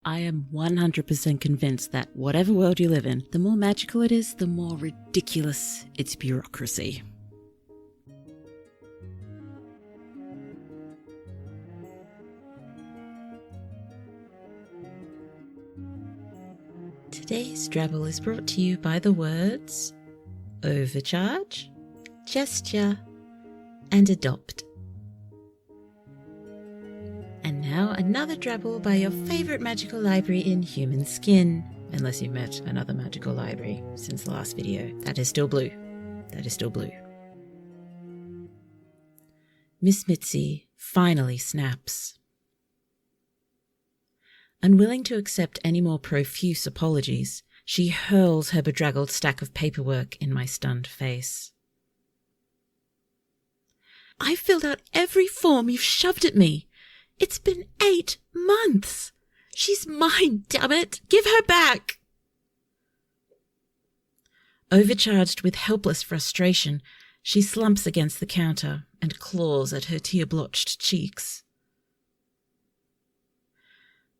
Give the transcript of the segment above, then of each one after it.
I am 100% convinced that whatever world you live in, the more magical it is, the more ridiculous its bureaucracy. Today's drabble is brought to you by the words overcharge, gesture, and adopt. And now another drabble by your favourite magical library in human skin. Unless you've met another magical library since the last video. That is still blue. That is still blue. Miss Mitzi finally snaps. Unwilling to accept any more profuse apologies, she hurls her bedraggled stack of paperwork in my stunned face. I filled out every form you've shoved at me. It's been 8 months. She's mine, damn it. Give her back. Overcharged with helpless frustration, she slumps against the counter and claws at her tear-blotched cheeks.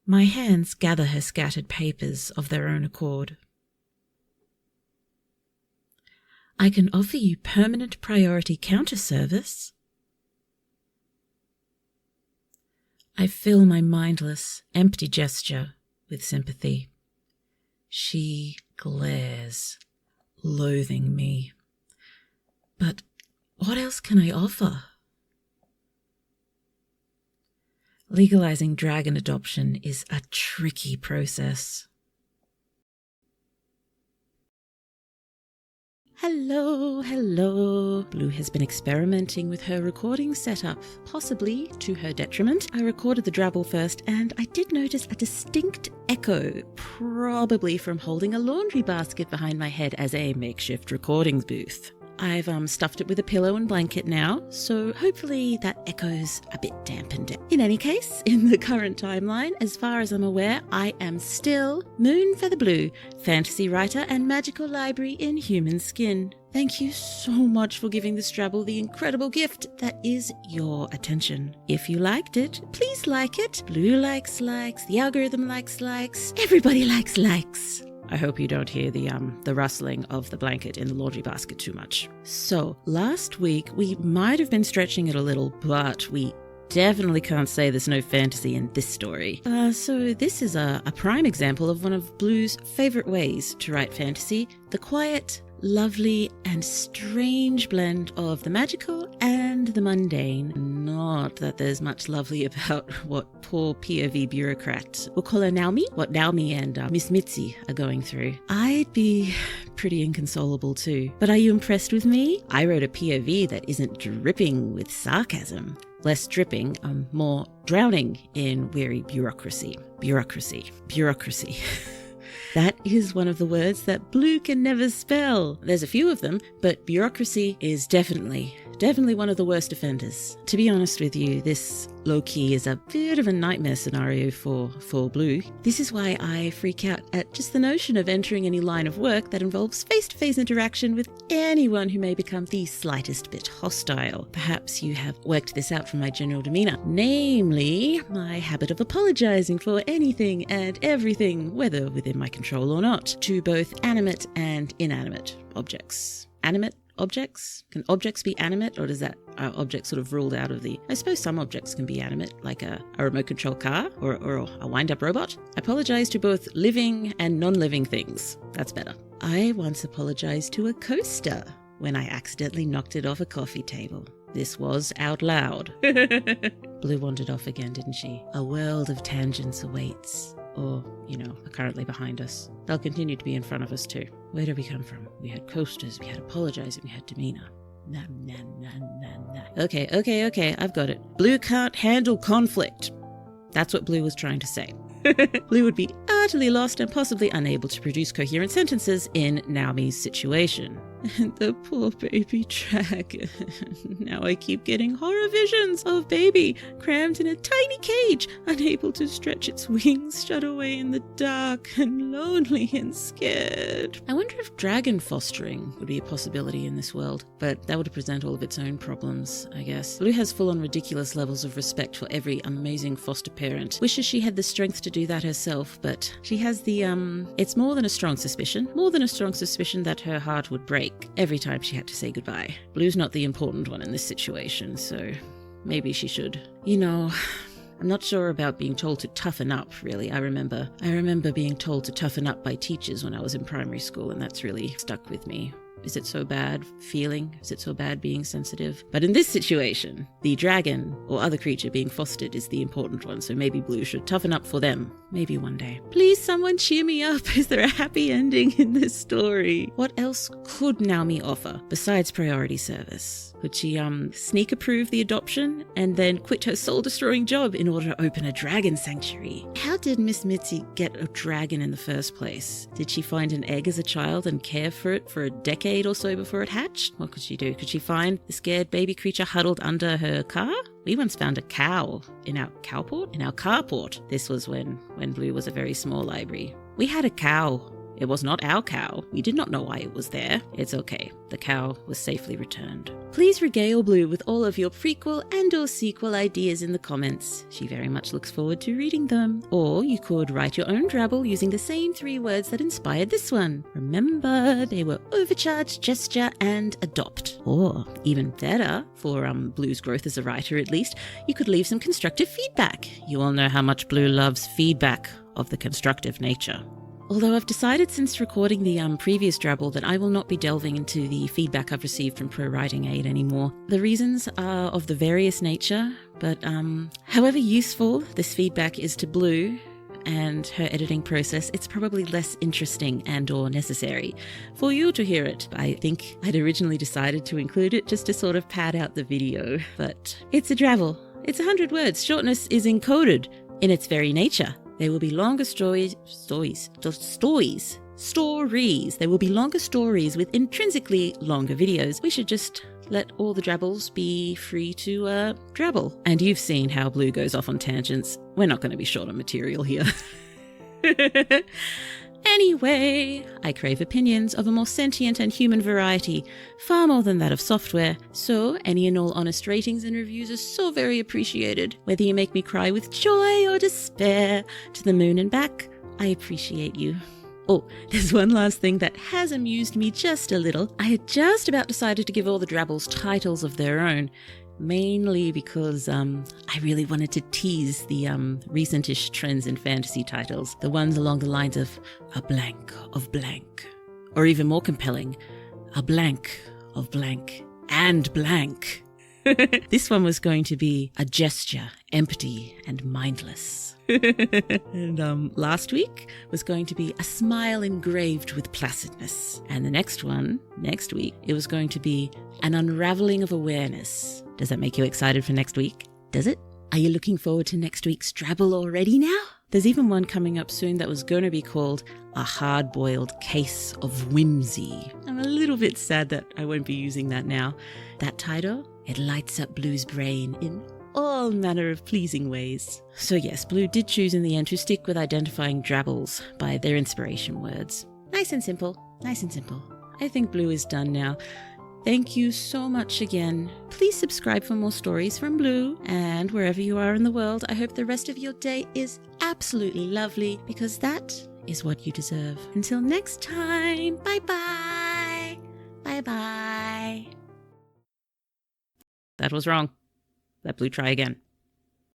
My hands gather her scattered papers of their own accord. I can offer you permanent priority counter service. I fill my mindless, empty gesture with sympathy. She glares, loathing me. But what else can I offer? Legalizing dragon adoption is a tricky process. Hello. Blue has been experimenting with her recording setup, possibly to her detriment. I recorded the drabble first and I did notice a distinct echo, probably from holding a laundry basket behind my head as a makeshift recordings booth. I've stuffed it with a pillow and blanket now, so hopefully that echo's a bit dampened. In any case, in the current timeline, as far as I'm aware, I am still Moonfeather Blue, fantasy writer and magical library in human skin. Thank you so much for giving this drabble the incredible gift that is your attention. If you liked it, please like it. Blue likes, the algorithm likes, everybody likes. I hope you don't hear the rustling of the blanket in the laundry basket too much. So, last week we might have been stretching it a little, but we definitely can't say there's no fantasy in this story. So this is a prime example of one of Blue's favourite ways to write fantasy, the quiet, lovely and strange blend of the magical and the mundane. Not that there's much lovely about what poor POV bureaucrat, we'll call her Naomi, what Naomi and Miss Mitzi are going through. I'd be pretty inconsolable too. But are you impressed with me? I wrote a POV that isn't dripping with sarcasm. Less dripping, more drowning in weary bureaucracy. Bureaucracy. That is one of the words that Blue can never spell. There's a few of them, but bureaucracy is definitely one of the worst offenders. To be honest with you, this low-key is a bit of a nightmare scenario for Blue. This is why I freak out at just the notion of entering any line of work that involves face-to-face interaction with anyone who may become the slightest bit hostile. Perhaps you have worked this out from my general demeanour, namely my habit of apologising for anything and everything, whether within my control or not, to both animate and inanimate objects. Animate objects? Can objects be animate, or does that object sort of ruled out of the... I suppose some objects can be animate, like a remote control car or a wind-up robot. I apologise to both living and non-living things. That's better. I once apologised to a coaster when I accidentally knocked it off a coffee table. This was out loud. Blue wandered off again, didn't she? A world of tangents awaits. Or, are currently behind us. They'll continue to be in front of us too. Where did we come from? We had coasters, we had apologising, we had demeanour. Nah. Okay, I've got it. Blue can't handle conflict. That's what Blue was trying to say. Blue would be utterly lost and possibly unable to produce coherent sentences in Naomi's situation. And the poor baby dragon. Now I keep getting horror visions of baby crammed in a tiny cage, unable to stretch its wings, shut away in the dark and lonely and scared. I wonder if dragon fostering would be a possibility in this world, but that would present all of its own problems, I guess. Blue has full-on ridiculous levels of respect for every amazing foster parent. Wishes she had the strength to do that herself, but she has the, it's more than a strong suspicion that her heart would break every time she had to say goodbye. Blue's not the important one in this situation, so maybe she should. You know, I'm not sure about being told to toughen up, really. I remember being told to toughen up by teachers when I was in primary school, and that's really stuck with me. Is it so bad feeling? Is it so bad being sensitive? But in this situation, the dragon or other creature being fostered is the important one, so maybe Blue should toughen up for them. Maybe one day. Please, someone cheer me up. Is there a happy ending in this story? What else could Naomi offer besides priority service? Could she sneak approve the adoption and then quit her soul-destroying job in order to open a dragon sanctuary? How did Miss Mitzi get a dragon in the first place? Did she find an egg as a child and care for it for a decade or so before it hatched? What could she do? Could she find the scared baby creature huddled under her car? We once found a cow in our carport. This was when Blue was a very small library. We had a cow. It was not our cow. We did not know why it was there. It's okay. The cow was safely returned. Please regale Blue with all of your prequel and or sequel ideas in the comments. She very much looks forward to reading them. Or you could write your own drabble using the same 3 words that inspired this one. Remember, they were overcharge, gesture, and adopt. Or, even better, for Blue's growth as a writer at least, you could leave some constructive feedback. You all know how much Blue loves feedback of the constructive nature. Although I've decided since recording the previous drabble that I will not be delving into the feedback I've received from Pro Writing Aid anymore. The reasons are of the various nature, but however useful this feedback is to Blue and her editing process, it's probably less interesting and or necessary for you to hear it. I think I'd originally decided to include it just to sort of pad out the video, but it's a drabble. It's 100 words. Shortness is encoded in its very nature. There will be longer stories. There will be longer stories with intrinsically longer videos. We should just let all the drabbles be free to drabble. And you've seen how Blue goes off on tangents. We're not going to be short on material here. Anyway, I crave opinions of a more sentient and human variety, far more than that of software, so any and all honest ratings and reviews are so very appreciated. Whether you make me cry with joy or despair, to the moon and back, I appreciate you. Oh, there's one last thing that has amused me just a little. I had just about decided to give all the drabbles titles of their own, mainly because I really wanted to tease the recentish trends in fantasy titles, the ones along the lines of a blank of blank, or even more compelling, a blank of blank and blank. This one was going to be a gesture, empty and mindless. And last week was going to be a smile engraved with placidness. And the next week, it was going to be an unraveling of awareness. Does that make you excited for next week? Does it? Are you looking forward to next week's drabble already now? There's even one coming up soon that was going to be called A Hard-Boiled Case of Whimsy. I'm a little bit sad that I won't be using that now. That title, it lights up Blue's brain in all manner of pleasing ways. So yes, Blue did choose in the end to stick with identifying drabbles by their inspiration words. Nice and simple, nice and simple. I think Blue is done now. Thank you so much again. Please subscribe for more stories from Blue, and wherever you are in the world, I hope the rest of your day is absolutely lovely, because that is what you deserve. Until next time, bye-bye. Bye-bye. That was wrong. Let Blue try again.